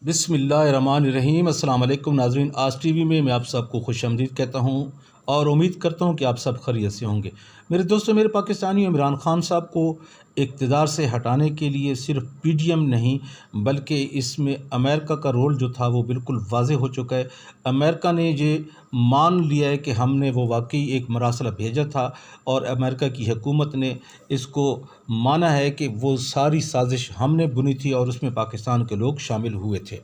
बिस्मिल्लाहिर्रहमानिर्रहीम। अस्सलाम वालेकुम नाज़रीन। आज टीवी में मैं आप सबको खुशामदीद कहता हूँ और उम्मीद करता हूँ कि आप सब खैरियत से होंगे। मेरे दोस्तों, मेरे पाकिस्तानी इमरान खान साहब को इक़्तिदार से हटाने के लिए सिर्फ पीडीएम नहीं बल्कि इसमें अमेरिका का रोल जो था वो बिल्कुल वाज़ेह हो चुका है। अमेरिका ने ये मान लिया है कि हमने वो वाकई एक मरासला भेजा था और अमेरिका की हुकूमत ने इसको माना है कि वो सारी साजिश हमने बुनी थी और उसमें पाकिस्तान के लोग शामिल हुए थे।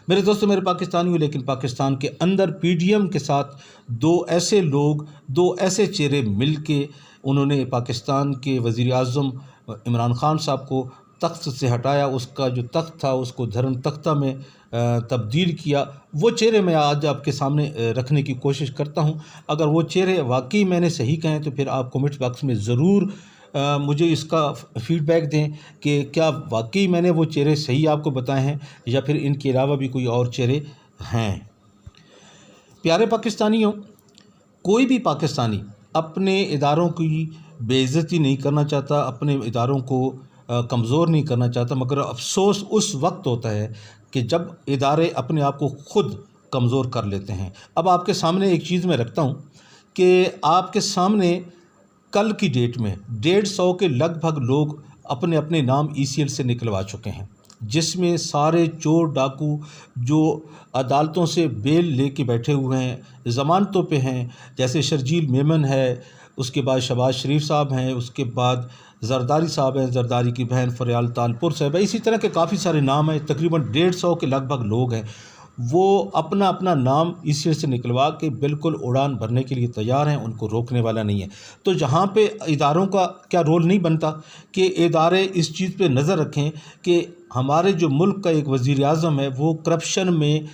मेरे दोस्तों, मेरे पाकिस्तानियों, लेकिन पाकिस्तान के अंदर पीडीएम के साथ दो ऐसे लोग, दो ऐसे चेहरे मिल के उन्होंने पाकिस्तान के वज़ीर आज़म इमरान खान साहब को तख्त से हटाया। उसका जो तख्त था उसको धर्म तख्ता में तब्दील किया। वो चेहरे मैं आज आपके सामने रखने की कोशिश करता हूँ। अगर वो चेहरे वाकई मैंने सही कहें तो फिर आप कमेंट बॉक्स में ज़रूर मुझे इसका फ़ीडबैक दें कि क्या वाकई मैंने वो चेहरे सही आपको बताए हैं या फिर इनके अलावा भी कोई और चेहरे हैं। प्यारे पाकिस्तानियों, कोई भी पाकिस्तानी अपने इदारों की बेइज्जती नहीं करना चाहता, अपने इदारों को कमज़ोर नहीं करना चाहता, मगर अफसोस उस वक्त होता है कि जब इदारे अपने आप को ख़ुद कमज़ोर कर लेते हैं। अब आपके सामने एक चीज़ मैं रखता हूँ कि आपके सामने कल की डेट में 150 के लगभग लोग अपने अपने नाम ईसीएल से निकलवा चुके हैं, जिसमें सारे चोर डाकू जो अदालतों से बेल लेके बैठे हुए हैं, ज़मानतों पे हैं, जैसे शर्जील मेमन है, उसके बाद शहबाज शरीफ साहब हैं, उसके बाद जरदारी साहब हैं, जरदारी की बहन फरियाल तालपुर साहब है, इसी तरह के काफ़ी सारे नाम हैं। तकरीबन 150 के लगभग लोग हैं। वो अपना अपना नाम ईसीएल से निकलवा के बिल्कुल उड़ान भरने के लिए तैयार हैं, उनको रोकने वाला नहीं है। तो जहाँ पे इदारों का क्या रोल नहीं बनता कि इदारे इस चीज़ पे नज़र रखें कि हमारे जो मुल्क का एक वज़ीर आज़म है वो करप्शन में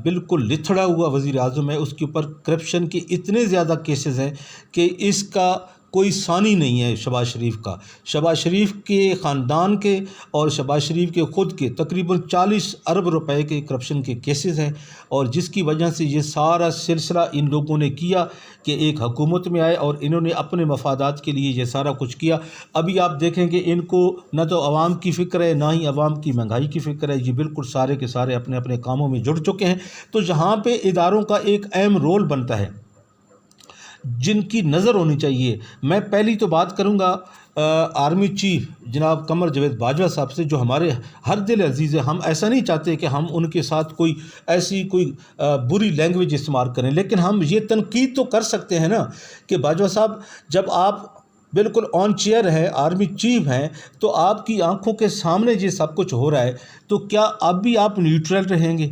बिल्कुल लिथड़ा हुआ वज़ीर आज़म है। उसके ऊपर करप्शन के इतने ज़्यादा केसेस हैं कि इसका कोई सानी नहीं है शहबाज शरीफ का। शहबाज शरीफ के ख़ानदान के और शहबाज शरीफ के ख़ुद के तकरीबन 40 अरब रुपए के करप्शन के केसेस हैं, और जिसकी वजह से ये सारा सिलसिला इन लोगों ने किया कि एक हुकूमत में आए और इन्होंने अपने मफादात के लिए ये सारा कुछ किया। अभी आप देखेंगे इनको न तो आवाम की फ़िक्र है, ना ही आवाम की महंगाई की फ़िक्र है। ये बिल्कुल सारे के सारे अपने अपने कामों में जुड़ चुके हैं। तो जहाँ पर इदारों का एक अहम रोल बनता है, जिनकी नज़र होनी चाहिए, मैं पहली तो बात करूंगा आर्मी चीफ जनाब कमर जावेद बाजवा साहब से, जो हमारे हर दिल अजीज़ है। हम ऐसा नहीं चाहते कि हम उनके साथ कोई ऐसी कोई बुरी लैंग्वेज इस्तेमाल करें, लेकिन हम ये तनकीद तो कर सकते हैं ना कि बाजवा साहब, जब आप बिल्कुल ऑन चेयर हैं, आर्मी चीफ हैं, तो आपकी आंखों के सामने ये सब कुछ हो रहा है, तो क्या अब भी आप न्यूट्रल रहेंगे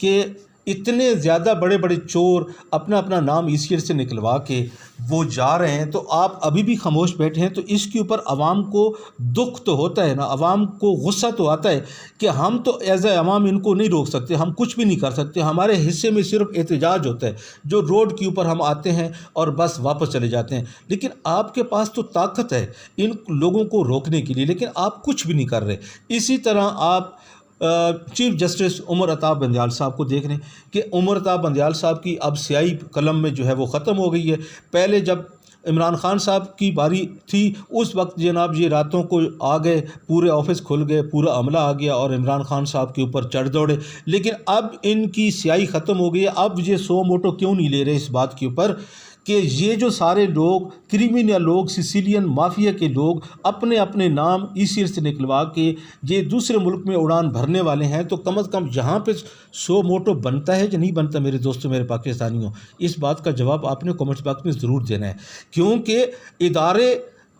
कि इतने ज़्यादा बड़े बड़े चोर अपना अपना नाम ईसीएल से निकलवा के वो जा रहे हैं, तो आप अभी भी खामोश बैठे हैं? तो इसके ऊपर आवाम को दुख तो होता है ना, आवाम को गुस्सा तो आता है कि हम तो एज ए आवाम इनको नहीं रोक सकते, हम कुछ भी नहीं कर सकते, हमारे हिस्से में सिर्फ एहतजाज होता है, जो रोड के ऊपर हम आते हैं और बस वापस चले जाते हैं। लेकिन आपके पास तो ताकत है इन लोगों को रोकने के लिए, लेकिन आप कुछ भी नहीं कर रहे। इसी तरह आप चीफ जस्टिस उमर अता बंदयाल साहब को देख रहे हैं कि उमर अता बंदयाल साहब की अब स्याही कलम में जो है वो ख़त्म हो गई है। पहले जब इमरान खान साहब की बारी थी उस वक्त जनाब ये रातों को आ गए, पूरे ऑफिस खुल गए, पूरा अमला आ गया और इमरान खान साहब के ऊपर चढ़ दौड़े। लेकिन अब इनकी स्याही ख़त्म हो गई है। अब ये सो मोटो क्यों नहीं ले रहे इस बात के ऊपर कि ये जो सारे लोग क्रिमिनल लोग, सिसिलियन माफिया के लोग अपने अपने नाम ईसीएल से निकलवा के ये दूसरे मुल्क में उड़ान भरने वाले हैं, तो कम अज़ कम यहाँ पे सो मोटो बनता है कि नहीं बनता? मेरे दोस्तों, मेरे पाकिस्तानियों, इस बात का जवाब आपने कमेंट बॉक्स में ज़रूर देना है, क्योंकि इदारे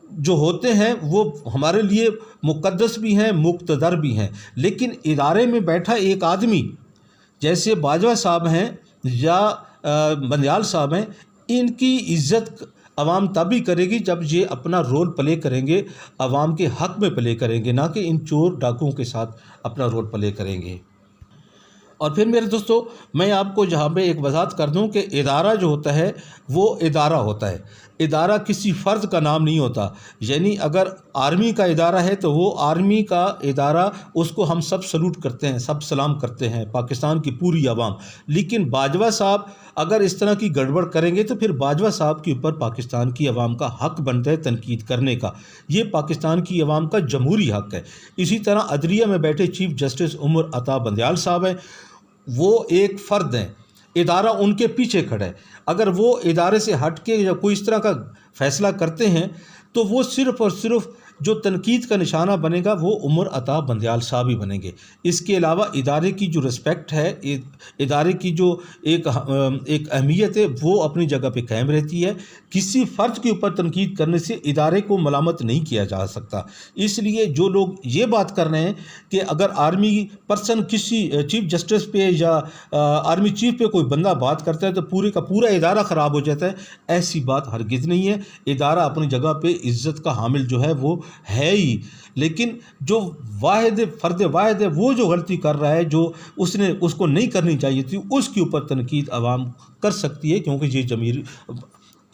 जो होते हैं वो हमारे लिए मुक़द्दस भी हैं, मुक़्तदर भी हैं। लेकिन इदारे में बैठा एक आदमी जैसे बाजवा साहब हैं या बंदयाल साहब हैं, इनकी इज़्ज़त अवाम तभी करेगी जब ये अपना रोल प्ले करेंगे, अवाम के हक़ में प्ले करेंगे, ना कि इन चोर डाकुओं के साथ अपना रोल प्ले करेंगे। और फिर मेरे दोस्तों, मैं आपको जहाँ पे एक वजाहत कर दूं कि इदारा जो होता है वो इदारा होता है, इदारा किसी फ़र्द का नाम नहीं होता। यानी अगर आर्मी का इदारा है तो वो आर्मी का इदारा, उसको हम सब सलूट करते हैं, सब सलाम करते हैं, पाकिस्तान की पूरी आवाम। लेकिन बाजवा साहब अगर इस तरह की गड़बड़ करेंगे तो फिर बाजवा साहब के ऊपर पाकिस्तान की आवाम का हक बनता है तनकीद करने का। ये पाकिस्तान की आवाम का जमहूरी हक है। इसी तरह अदलिया में बैठे चीफ जस्टिस उमर अता बंदयाल साहब हैं, वो एक फ़र्द हैं, इदारा उनके पीछे खड़ा है। अगर वो इदारे से हट के या कोई इस तरह का फ़ैसला करते हैं तो वो सिर्फ़ और सिर्फ जो तनकीद का निशाना बनेगा वो उमर अता बंदयाल साहब ही बनेंगे। इसके अलावा इदारे की जो रिस्पेक्ट है, इदारे की जो एक अहमियत है वो अपनी जगह पे कायम रहती है। किसी फ़र्द के ऊपर तनकीद करने से इदारे को मलामत नहीं किया जा सकता। इसलिए जो लोग ये बात कर रहे हैं कि अगर आर्मी पर्सन किसी चीफ जस्टिस पे या आर्मी चीफ पे कोई बंदा बात करता है तो पूरे का पूरा इदारा ख़राब हो जाता है, ऐसी बात हरगिज़ नहीं है। इदारा अपनी जगह पे इज़्ज़त का हामिल जो है वो है ही। लेकिन जो फ़र्द वाहिद है वो जो गलती कर रहा है, जो उसको नहीं करनी चाहिए थी, उसके ऊपर तनकीद आवाम कर सकती है,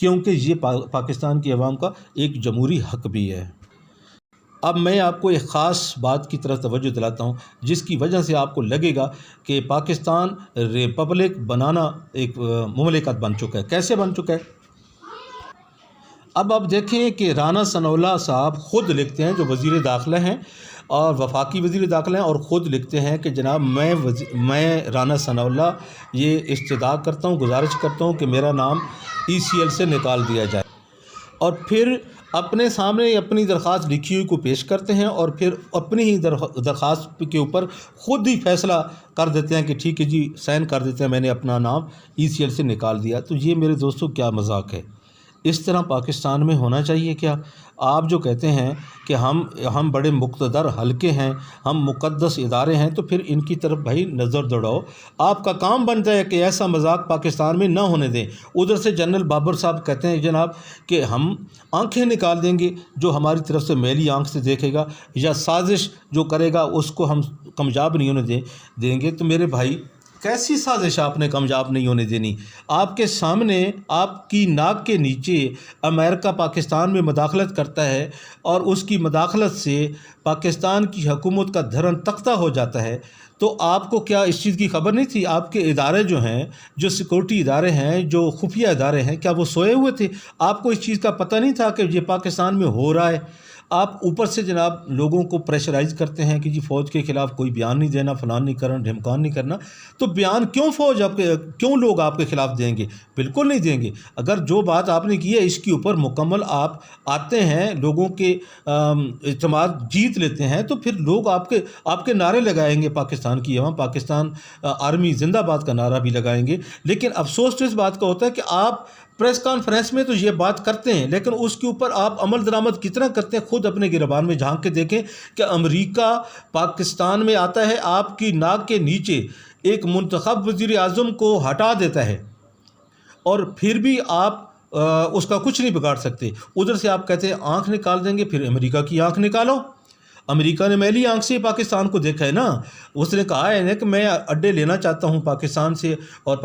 क्योंकि ये पाकिस्तान की आवाम का एक जमहूरी हक भी है। अब मैं आपको एक ख़ास बात की तरफ तवज्जो दिलाता हूँ जिसकी वजह से आपको लगेगा कि पाकिस्तान रिपब्लिक बनाना एक मुमलिकत बन चुका है। कैसे बन चुका है? अब आप देखें कि राना सनाउल्लाह साहब ख़ुद लिखते हैं, जो वज़ीर दाखिला हैं और वफाकी वज़ीर दाखिला हैं, और ख़ुद लिखते हैं कि जनाब मैं राना सनाउल्लाह ये इस्तदा करता हूँ, गुजारिश करता हूँ कि मेरा नाम ECL से निकाल दिया जाए। और फिर अपने सामने अपनी दरख्वास्त लिखी हुई को पेश करते हैं और फिर अपनी ही दरख्वास्त के ऊपर ख़ुद ही फ़ैसला कर देते हैं कि ठीक है जी, साइन कर देते हैं, मैंने अपना नाम ECL से निकाल दिया। तो ये मेरे दोस्तों क्या मजाक है? इस तरह पाकिस्तान में होना चाहिए क्या? आप जो कहते हैं कि हम बड़े मुक़्तदर हल्के हैं, हम मुक़द्दस इदारे हैं, तो फिर इनकी तरफ भाई नज़र दौड़ाओ। आपका काम बनता है कि ऐसा मजाक पाकिस्तान में ना होने दें। उधर से जनरल बाबर साहब कहते हैं जनाब कि हम आंखें निकाल देंगे जो हमारी तरफ से मैली आंख से देखेगा या साजिश जो करेगा उसको हम कामयाब नहीं होने देंगे। तो मेरे भाई, कैसी साजिश आपने कामयाब नहीं होने देनी? आपके सामने, आपकी नाक के नीचे अमेरिका पाकिस्तान में मदाखलत करता है और उसकी मदाखलत से पाकिस्तान की हुकूमत का धरन तख्ता हो जाता है। तो आपको क्या इस चीज़ की खबर नहीं थी? आपके इदारे जो हैं, जो सिक्योरिटी इदारे हैं, जो खुफिया इदारे हैं, क्या वो सोए हुए थे? आपको इस चीज़ का पता नहीं था कि ये पाकिस्तान में हो रहा है? आप ऊपर से जनाब लोगों को प्रेशराइज़ करते हैं कि जी फ़ौज के ख़िलाफ़ कोई बयान नहीं देना, फ़लान नहीं करना, ढिमकान नहीं करना। तो बयान क्यों लोग आपके ख़िलाफ़ देंगे? बिल्कुल नहीं देंगे। अगर जो बात आपने की है इसके ऊपर मुकम्मल आप आते हैं, लोगों के एतमाद जीत लेते हैं, तो फिर लोग आपके नारे लगाएंगे, पाकिस्तान की अवाम, पाकिस्तान आर्मी जिंदाबाद का नारा भी लगाएंगे। लेकिन अफसोस तो इस बात का होता है कि आप प्रेस कॉन्फ्रेंस में तो ये बात करते हैं, लेकिन उसके ऊपर आप अमल दरामद कितना करते हैं? खुद अपने गिरबान में झांक के देखें कि अमेरिका पाकिस्तान में आता है, आपकी नाक के नीचे एक मुंतखब वज़ीर आज़म को हटा देता है और फिर भी आप उसका कुछ नहीं बिगाड़ सकते। उधर से आप कहते हैं आँख निकाल देंगे, फिर अमेरिका की आँख निकालो। अमेरिका ने मैली आंख से पाकिस्तान को देखा है ना। उसने कहा है ना कि मैं अड्डे लेना चाहता हूं पाकिस्तान से, और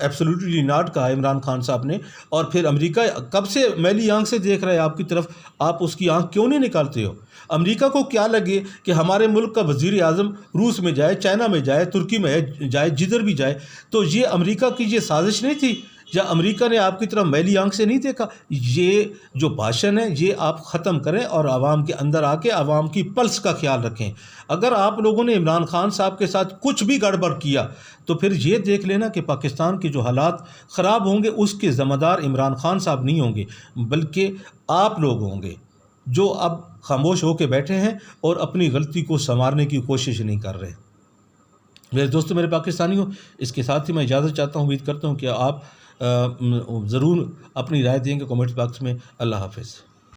एब्सोल्युटली नॉट कहा इमरान खान साहब ने। और फिर अमेरिका कब से मैली आंख से देख रहा है आपकी तरफ, आप उसकी आंख क्यों नहीं निकालते हो? अमेरिका को क्या लगे कि हमारे मुल्क का वज़ीर आज़म रूस में जाए, चाइना में जाए, तुर्की में जाए, जिधर भी जाए, तो ये अमेरिका की ये साजिश नहीं थी? या अमेरिका ने आपकी तरफ मैली आंख से नहीं देखा? ये जो भाषण है ये आप ख़त्म करें और आवाम के अंदर आके आवाम की पल्स का ख्याल रखें। अगर आप लोगों ने इमरान खान साहब के साथ कुछ भी गड़बड़ किया तो फिर ये देख लेना कि पाकिस्तान के जो हालात ख़राब होंगे उसके ज़िम्मेदार इमरान खान साहब नहीं होंगे, बल्कि आप लोग होंगे जो अब खामोश होकर बैठे हैं और अपनी गलती को संवारने की कोशिश नहीं कर रहे। मेरे दोस्तों, मेरे पाकिस्तानियों, इसके साथ ही मैं इजाज़त चाहता हूँ। उम्मीद करता हूँ कि आप ज़रूर अपनी राय देंगे कमेंट बॉक्स में। अल्लाह हाफ़िज़।